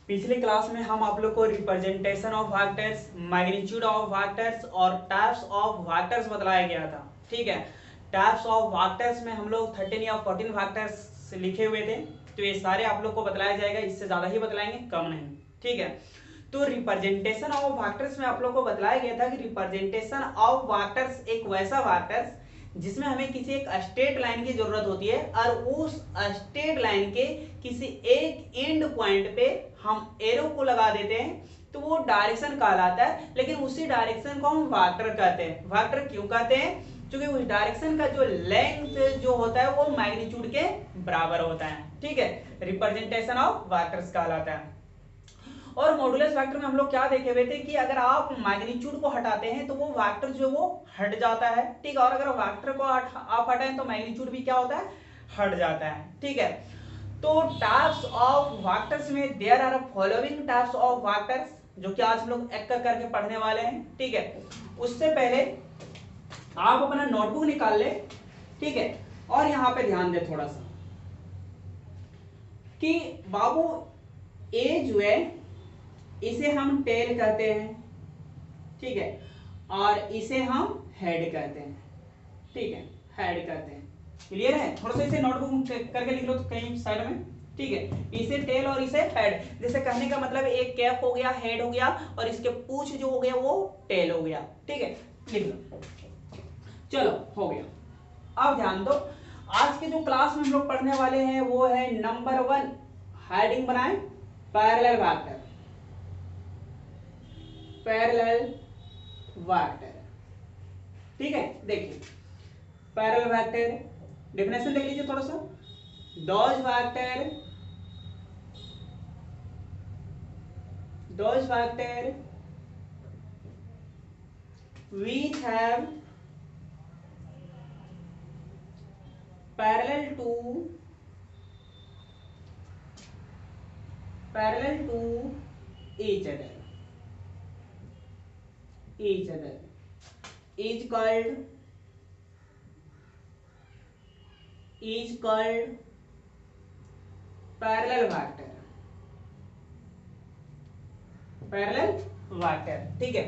पिछले क्लास में हम आप लोग को representation of vectors, magnitude of vectors और टाइप्स ऑफ वेक्टर्स बतलाया गया था। ठीक है, टाइप्स ऑफ वेक्टर्स में हम लोग 13 या 14 वेक्टर्स लिखे हुए थे, तो ये सारे आप लोग को बतलाया जाएगा, इससे ज्यादा ही बतलाएंगे, कम नहीं। ठीक है, तो रिप्रेजेंटेशन ऑफ वेक्टर्स में आप लोग को बतलाया गया था कि रिप्रेजेंटेशन ऑफ वेक्टर्स एक वैसा वेक्टर्स जिसमें हमें किसी एक स्ट्रेट लाइन की जरूरत होती है और उस स्ट्रेट लाइन के किसी एक एंड पॉइंट पे हम एरो को लगा देते हैं तो वो डायरेक्शन कहलाता है। लेकिन उसी डायरेक्शन को हम वेक्टर कहते हैं। वेक्टर क्यों कहते हैं? क्योंकि उस डायरेक्शन का जो लेंथ जो होता है वो मैग्नीट्यूड के बराबर होता है। ठीक है, रिप्रेजेंटेशन ऑफ वेक्टर्स कहलाता है। और मॉडुलस वेक्टर में हम लोग क्या देखे हुए थे कि अगर आप मैग्नीट्यूड को हटाते हैं तो वो वेक्टर जो वो हट जाता है। ठीक है, और अगर वेक्टर को आप हटाएं तो मैग्नीट्यूड भी क्या होता है? हट जाता है। ठीक है, तो टाइप्स ऑफ वेक्टर्स में there are following types of vectors, जो कि आज हम लोग एक एक करके पढ़ने वाले हैं। ठीक है, उससे पहले आप अपना नोटबुक निकाल ले। ठीक है, और यहां पे ध्यान दे थोड़ा सा कि बाबू ए जो है इसे हम टेल कहते हैं। ठीक है, और इसे हम हेड कहते हैं। ठीक है, हेड कहते हैं। क्लियर है? थोड़ा सा इसे नोटबुक करके लिख लो तो कहीं साइड में। ठीक है, इसे टेल और इसे हेड, जैसे कहने का मतलब एक कैप हो गया, हेड हो गया, और इसके पूंछ जो हो गया वो टेल हो गया। ठीक है, लिख लो। चलो, हो गया। अब ध्यान दो, आज के जो क्लास में हम लोग पढ़ने वाले हैं वो है नंबर 1, हेडिंग बनाए पैरेलल वेक्टर। Parallel vector. ठीक है, देखिए पैरेलल वेक्टर डेफिनेशन देख लीजिए थोड़ा सा। those vector which have parallel to each other is called parallel vector. Parallel vector, ठीक है।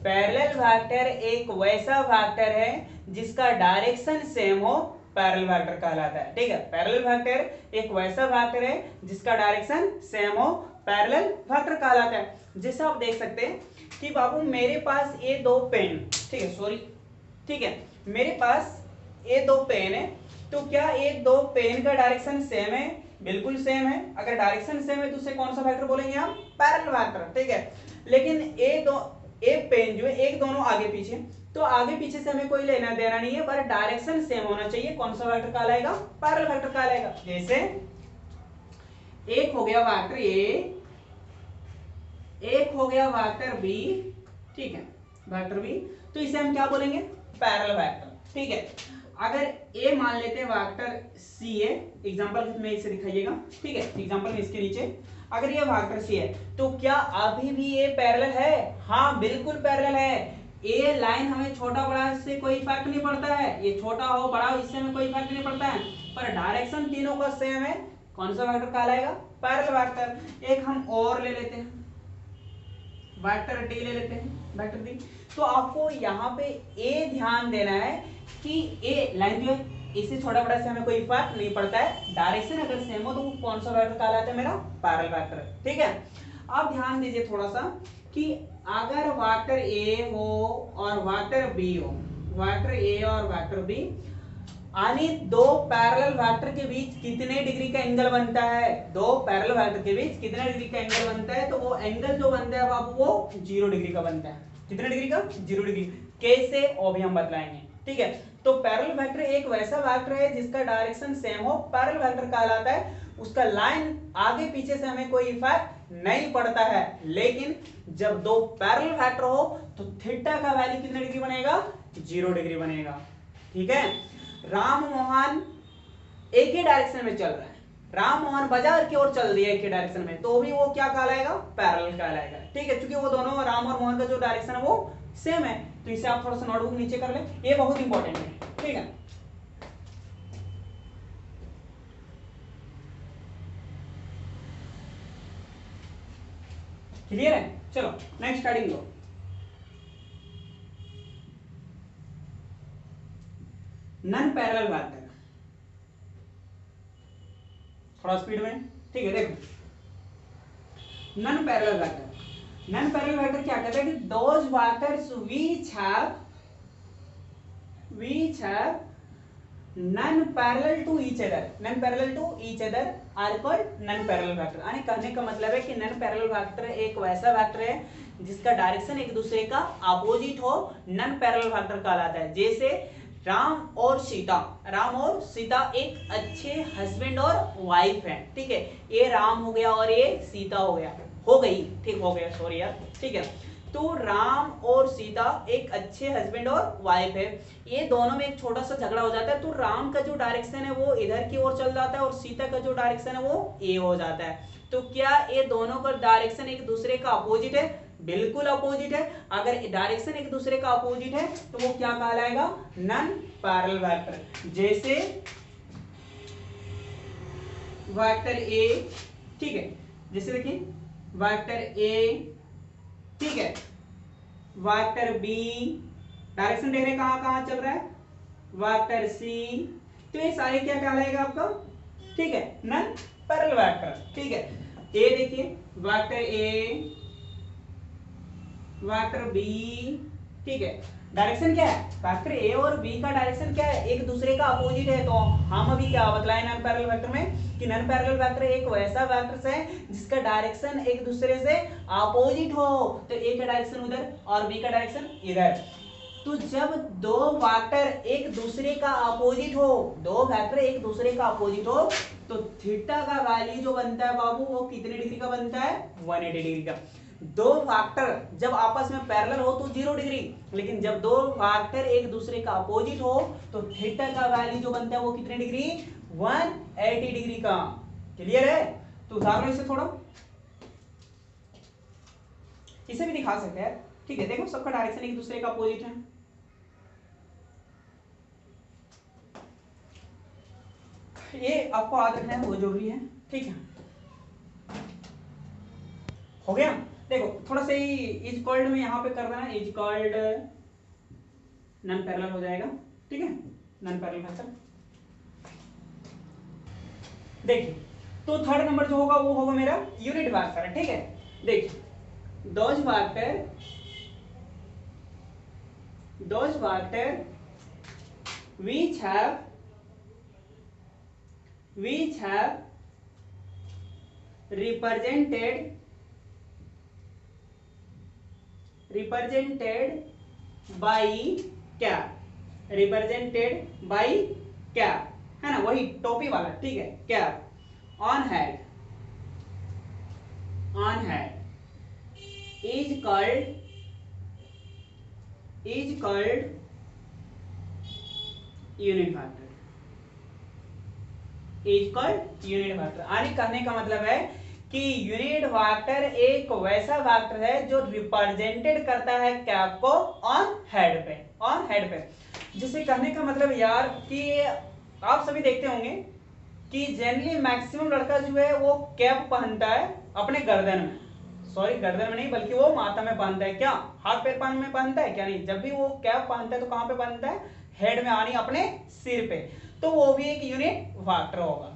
पैरेलल वेक्टर एक वैसा वेक्टर है जिसका डायरेक्शन सेम हो, पैरेलल वेक्टर कहलाता है। ठीक है, पैरेलल वेक्टर एक वैसा वेक्टर है जिसका डायरेक्शन सेम हो, पैरेलल वेक्टर कहलाता है। जैसे आप देख सकते हैं कि बाबू मेरे पास ये दो पेन, ठीक है, सॉरी, ठीक है, मेरे पास ये दो पेन है, तो क्या ये दो पेन का डायरेक्शन सेम है? बिल्कुल सेम है। अगर डायरेक्शन सेम है तो उसे कौन सा वेक्टर बोलेंगे हम? Parallel vector. ठीक है, लेकिन एक पेन जो है एक दोनों आगे पीछे, तो आगे पीछे से हमें कोई लेना देना नहीं है, पर डायरेक्शन सेम होना चाहिए। कौन सा वेक्टर कहलाएगा? पैरेलल वेक्टर कहलाएगा। जैसे एक हो गया वेक्टर ए, एक हो गया वेक्टर बी। ठीक है, वेक्टर बी, तो इसे हम क्या बोलेंगे? Parallel vector. ठीक है, अगर ए मान लेते हैं वेक्टर सी है, एग्जांपल में इसे दिखाइएगा। ठीक है, एग्जांपल में इसके नीचे अगर ये वेक्टर सी है तो क्या अभी भी ये पैरेलल है? हाँ, बिल्कुल पैरेलल है। ए लाइन हमें छोटा बड़ा से कोई फर्क नहीं पड़ता है, ये छोटा हो बड़ा हो इससे हमें कोई फर्क नहीं पड़ता है, पर डायरेक्शन तीनों का सेम है। कौन सा वेक्टर कहलाएगा? Parallel vector. एक हम और ले लेते हैं, वेक्टर डी ले लेते हैं, वेक्टर डी। तो आपको यहाँ पे ए ध्यान देना है कि ए लाइन जो है इससे छोटा बड़ा से हमें कोई फर्क नहीं पड़ता है, डायरेक्शन अगर सेम हो तो वो कौन सा वेक्टर कहलाता है? मेरा पैरेलल वेक्टर। ठीक है, अब ध्यान दीजिए थोड़ा सा कि अगर वेक्टर ए हो और वेक्टर बी हो, वेक्टर ए और वेक्टर बी, यानी दो पैरेलल वेक्टर के बीच कितने डिग्री का एंगल बनता है? दो पैरेलल वेक्टर के बीच कितने डिग्री का एंगल बनता है? तो वो एंगल जो बनता है बाबू वो 0 डिग्री का बनता है। कितने डिग्री का? 0 डिग्री। कैसे? वो भी हम बतलाएंगे। ठीक है, तो पैरेलल वेक्टर एक वैसा वेक्टर है जिसका डायरेक्शन सेम हो, पैरेलल वेक्टर कहलाता है। उसका लाइन आगे पीछे से हमें कोई इफेक्ट नहीं पड़ता है, लेकिन जब दो पैरेलल वेक्टर हो तो थीटा का वैल्यू कितने डिग्री बनेगा? 0 डिग्री बनेगा। ठीक है, राम मोहन एक ही डायरेक्शन में चल रहा है, राम मोहन बाजार की ओर चल दिया एक ही डायरेक्शन में, तो भी वो क्या कहलाएगा? पैरेलल कहलाएगा। ठीक है, क्योंकि वो दोनों राम और मोहन का जो डायरेक्शन है वो सेम है। तो इसे आप थोड़ा सा नोटबुक नीचे कर ले, ये बहुत इंपॉर्टेंट है। ठीक है, क्लियर है? चलो नेक्स्ट स्टार्टिंग लो। नन पैरेलल वेक्टर, थोड़ा स्पीड में, ठीक है। देखो non parallel vector, non parallel vector क्या कहते हैं कि those vectors which have none parallel to each other, none parallel to each other are called non parallel vector। यानी कहने का मतलब है कि नन पैरेलल वेक्टर एक वैसा वेक्टर है जिसका डायरेक्शन एक दूसरे का अपोजिट हो, नन पैरेलल वेक्टर कहलाता है। जैसे राम और सीता एक अच्छे हस्बैंड और वाइफ हैं, ठीक है। ये राम हो गया और ये सीता हो गया, हो गई, ठीक हो गया, सॉरी यार, ठीक है। तो राम और सीता एक अच्छे हस्बैंड और वाइफ है, ये दोनों में एक छोटा सा झगड़ा हो जाता है, तो राम का जो डायरेक्शन है वो इधर की ओर चल जाता है और सीता का जो डायरेक्शन है वो ए हो जाता है। तो क्या ये दोनों का डायरेक्शन एक दूसरे का अपोजिट है? बिल्कुल अपोजिट है। अगर डायरेक्शन एक दूसरे का अपोजिट है तो वो क्या कहलाएगा? Non parallel vector. जैसे वेक्टर ए, ठीक है, जैसे देखिए वेक्टर ए, ठीक है, वेक्टर बी, डायरेक्शन देख रहे हैं कहां कहां चल रहा है, वेक्टर सी, तो ये सारे क्या कहलाएगा आपका? ठीक है, नन पैरेलल वेक्टर, ठीक है। ए देखिए वेक्टर ए, वेक्टर बी, ठीक है, डायरेक्शन क्या है? वेक्टर ए और बी का डायरेक्शन क्या है? एक दूसरे का अपोजिट है। तो हम अभी क्या बतलाए नन पैरेलल वेक्टर में कि नन पैरेलल वेक्टर एक वैसा वेक्टर है जिसका डायरेक्शन एक दूसरे से अपोजिट हो, तो ए का डायरेक्शन उधर और बी का डायरेक्शन इधर। तो जब दो वेक्टर एक दूसरे का अपोजिट हो, दो वेक्टर एक दूसरे का अपोजिट हो, तो थीटा का वैल्यू जो बनता है बाबू वो कितने डिग्री का बनता है? 180 डिग्री का। दो वेक्टर जब आपस में पैरेलल हो तो 0 डिग्री, लेकिन जब दो वेक्टर एक दूसरे का अपोजिट हो तो थीटा का वैल्यू जो बनता है वो कितने डिग्री? 180 डिग्री का। क्लियर है? तो उदाहरण से थोड़ा इसे भी दिखा सकते हैं, ठीक है। देखो सबका डायरेक्शन एक दूसरे का अपोजिट है, ये आपको याद रखना है, वो जरूरी है, ठीक है। हो गया? देखो थोड़ा सा ही इज कॉल्ड में यहां पे कर देना, इज कॉल्ड नन पैरेलल हो जाएगा, ठीक है, नन पैरेलल वेक्टर। देखिए तो थर्ड नंबर जो होगा वो होगा मेरा यूनिट वेक्टर, ठीक है। देखिए those vector which have represented by क्या? represented by क्या है ना, वही टोपी वाला, ठीक है, क्या on head is called unit vector, is called unit vector. यानी कहने का मतलब है कि यूनिट वेक्टर एक वैसा वेक्टर है जो रिप्रेजेंटेड करता है कैप को ऑन हेड पे। जिसे कहने का मतलब यार कि आप सभी देखते होंगे कि जनरली मैक्सिमम लड़का जो है वो कैप पहनता है अपने गर्दन में, सॉरी गर्दन में नहीं बल्कि वो माथा में पहनता है। क्या हाथ पैर पान में पहनता है? क्या नहीं। जब भी वो कैप पहनता है तो कहां पे पहनता है? हेड में, यानी अपने सिर पे। तो वो भी एक यूनिट वेक्टर होगा,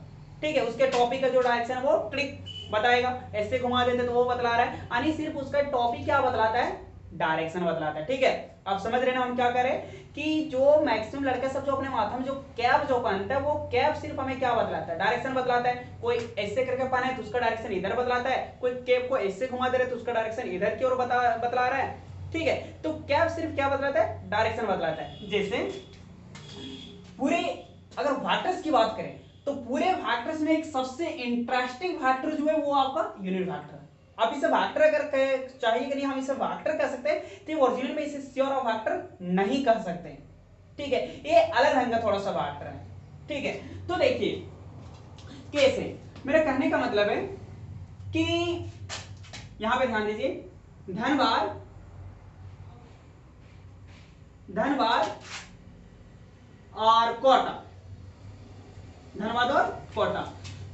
ठीक है। उसके टॉपिक का जो डायरेक्शन है वो ट्रिक बताएगा, ऐसे घुमा देते तो वो बतला रहा है, यानी सिर्फ उसका टॉपिक क्या बतलाता है? डायरेक्शन बतलाता है, ठीक है। आप समझ रहे ना हम क्या करें कि जो मैक्सिमम लड़का सब जो अपने माथा में जो कैप जो पहनता है वो कैप सिर्फ हमें क्या बतलाता है? डायरेक्शन बतलाता है। कोई ऐसे करके पहना है तो उसका डायरेक्शन इधर बतलाता है, कोई कैप को ऐसे घुमा दे रहा है तो उसका डायरेक्शन इधर की ओर बतला रहा है, ठीक है। तो कैप सिर्फ क्या बतलाता है? डायरेक्शन बतलाता है। जैसे पूरे अगर वेक्टर्स की बात करें तो पूरे वेक्टर्स में एक सबसे इंटरेस्टिंग वेक्टर जो है वो आपका यूनिट वेक्टर है। आप इसे वेक्टर अगर चाहिए कि नहीं हम इसे वेक्टर कह सकते हैं, तो ओरिजिनल में इसे श्योर ऑफ वेक्टर नहीं कह सकते, ठीक है। ये अलग ढंग का थोड़ा सा वेक्टर है, ठीक है। तो देखिए कैसे, मेरा कहने का मतलब है कि यहां पे ध्यान दीजिए, धनबाद और कोटा, धनबाद और कोटा,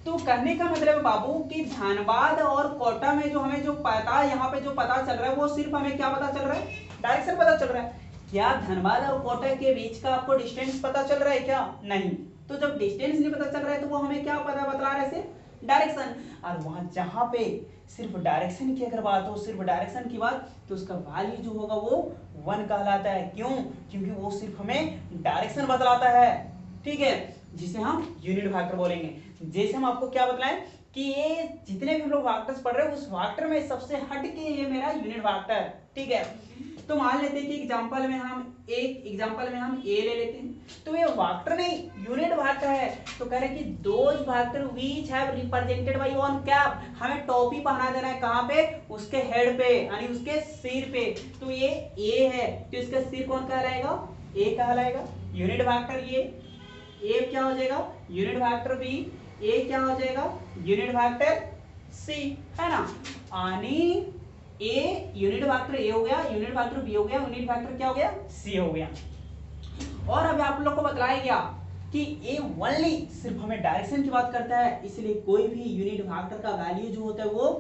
तो कहने का मतलब है बाबू कि धनबाद और कोटा में जो हमें जो पता यहाँ पे जो पता चल रहा है वो सिर्फ हमें क्या पता चल रहा है, डायरेक्शन पता चल रहा है। क्या धनबाद और कोटा के बीच का आपको डिस्टेंस पता चल रहा है क्या? नहीं। तो जब डिस्टेंस नहीं पता चल रहा है तो वो हमें क्या पता बतला रहे से, डायरेक्शन। और वहां जहां पे सिर्फ डायरेक्शन की अगर बात हो, सिर्फ डायरेक्शन की बात, तो उसका वैल्यू जो होगा वो 1 कहलाता है। क्यों? क्योंकि वो सिर्फ हमें डायरेक्शन बतलाता है, ठीक है, जिसे हम यूनिट वेक्टर बोलेंगे। जैसे हम आपको क्या बतलाएं कि ये जितने भी हम लोग वेक्टर्स पढ़ रहे हैं उस वेक्टर में सबसे हट के ये मेरा यूनिट वेक्टर, ठीक है। तो मान लेते हैं कि एग्जांपल में हम ए ले लेते हैं, तो ये वेक्टर नहीं यूनिट वेक्टर है। तो कह रहे हैं कि those vector which have represented by on cap, हमें टोपी पहना देना है कहां पे, उसके हेड पे यानी उसके सिर पे। तो ये ए है तो इसका सिर कौन कहलाएगा, ए कहलाएगा, यूनिट वेक्टर। ये ए क्या हो जाएगा, यूनिट वेक्टर बी, ए क्या हो जाएगा, यूनिट वेक्टर सी, है ना। यानी ए यूनिट वेक्टर ए हो गया, यूनिट वेक्टर बी हो गया, यूनिट वेक्टर क्या हो गया, सी हो गया। और अभी आप लोग को बतलाया गया कि ए ओनली सिर्फ हमें डायरेक्शन की बात करता है, इसलिए कोई भी यूनिट वेक्टर का वैल्यू जो होता है वो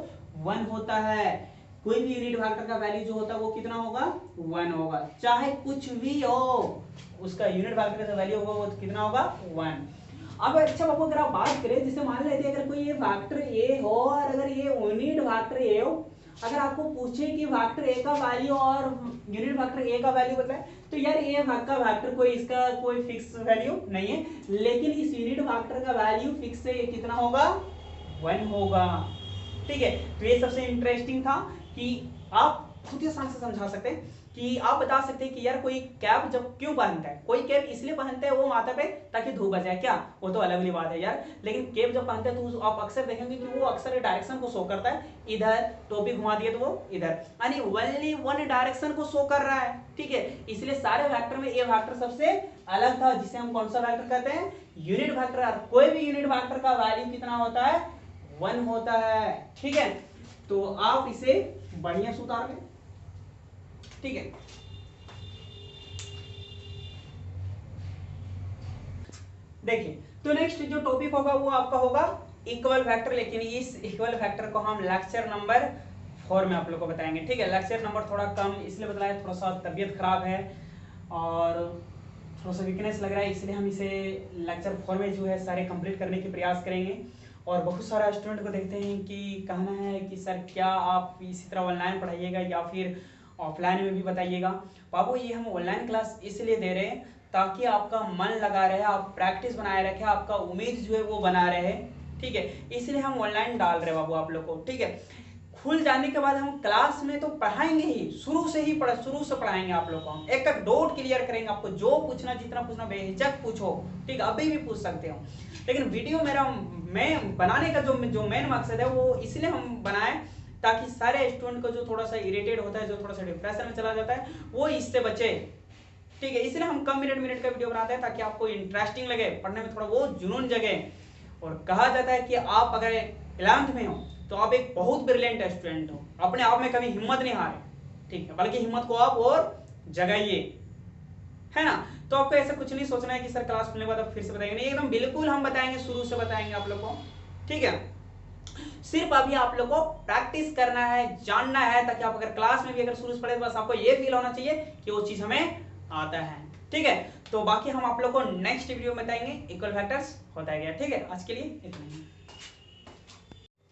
1 होता है। कोई भी यूनिट वेक्टर का वैल्यू जो होता है वो कितना होगा, 1 होगा, चाहे कुछ भी हो, उसका यूनिट वेक्टर का वैल्यू होगा वो कितना होगा, 1। अब अच्छा बाबू अगर आप बात करें, जैसे मान लेते हैं अगर कोई ये वेक्टर ए हो और अगर ये यूनिट वेक्टर ए हो, अगर आपको पूछे कि वेक्टर ए का वैल्यू और यूनिट वेक्टर ए का वैल्यू बताए, तो यार ए का वेक्टर कोई इसका कोई फिक्स वैल्यू नहीं है, लेकिन इस यूनिट वेक्टर का वैल्यू फिक्स है, ये कितना होगा, 1 होगा, ठीक है। तो ये सबसे इंटरेस्टिंग था कि आप खुद ही आसान से समझा सकते हैं कि आप बता सकते हैं कि यार कोई कैप जब क्यों पहनता है, कोई कैप इसलिए पहनता है वो माथा पे ताकि धूप बचाए, क्या वो तो अलग ही बात है यार, लेकिन कैप जब पहनते हैं तो आप अक्सर देखेंगे कि वो अक्सर डायरेक्शन को शो करता है, इधर टोपी घुमा दिए तो वो इधर, यानी ओनली 1 डायरेक्शन को शो कर रहा है, ठीक है। इसलिए सारे वेक्टर में ये वेक्टर सबसे अलग था, जिसे हम कौन सा वेक्टर कहते हैं, यूनिट वेक्टर। कोई भी यूनिट वेक्टर का वैल्यू कितना होता है, 1 होता है, ठीक है। तो आप इसे बढ़िया से उतार लें, ठीक है। देखिए तो नेक्स्ट जो टॉपिक होगा वो आपका होगा इक्वल वेक्टर, लेकिन इस इक्वल वेक्टर को हम लेक्चर नंबर 4 में आप लोग को बताएंगे, ठीक है। लेक्चर नंबर थोड़ा कम इसलिए बताया, थोड़ा सा तबीयत खराब है और थोड़ा सा वीकनेस लग रहा है, इसलिए हम इसे लेक्चर 4 में जो है सारे कंप्लीट करने के प्रयास करेंगे। और बहुत सारा स्टूडेंट को देखते हैं कि कहना है कि सर क्या आप इसी तरह ऑनलाइन पढ़ाइएगा या फिर ऑफलाइन में भी बताइएगा। बाबू ये हम ऑनलाइन क्लास इसलिए दे रहे हैं ताकि आपका मन लगा रहे, आप प्रैक्टिस बनाए रखें, आपका उम्मीद जो है वो बना रहे, ठीक है, इसलिए हम ऑनलाइन डाल रहे हैं बाबू आप लोग को, ठीक है। खुल जाने के बाद हम क्लास में तो पढ़ाएंगे ही, शुरू से पढ़ाएंगे आप लोग को, हम एक एक डाउट क्लियर करेंगे, आपको जो पूछना जितना पूछना बेहिचक पूछो, ठीक है, अभी भी पूछ सकते हो। लेकिन वीडियो मैं बनाने का जो मेन मकसद है वो इसलिए हम बनाए ताकि सारे स्टूडेंट को जो थोड़ा सा इरिटेट होता है, जो थोड़ा सा डिप्रेशन में चला जाता है, वो इससे बचे, ठीक है। इसलिए हम कम मिनट का वीडियो बनाते हैं ताकि आपको इंटरेस्टिंग लगे, पढ़ने में थोड़ा वो जुनून जगे। और कहा जाता है कि आप अगर 11th में हो तो आप एक बहुत ब्रिलियंट स्टूडेंट हो, अपने आप में कभी हिम्मत नहीं हारे, ठीक है, बल्कि हिम्मत को आप और जगाइए, है ना। तो आपको ऐसा कुछ नहीं सोचना है कि सर क्लास खुलने के बाद आप फिर से बताएंगे, नहीं, एकदम बिल्कुल हम बताएंगे, शुरू से बताएंगे आप लोग को, ठीक है। सिर्फ अभी आप लोग को प्रैक्टिस करना है, जानना है, ताकि आप अगर क्लास में भी अगर शुरू से पढ़े तो बस आपको ये फील होना चाहिए कि वो चीज हमें आता है, ठीक है। तो बाकी हम आप लोग को नेक्स्ट वीडियो में बताएंगे इक्वल फैक्टर्स होता है क्या, ठीक है। आज के लिए इतना ही।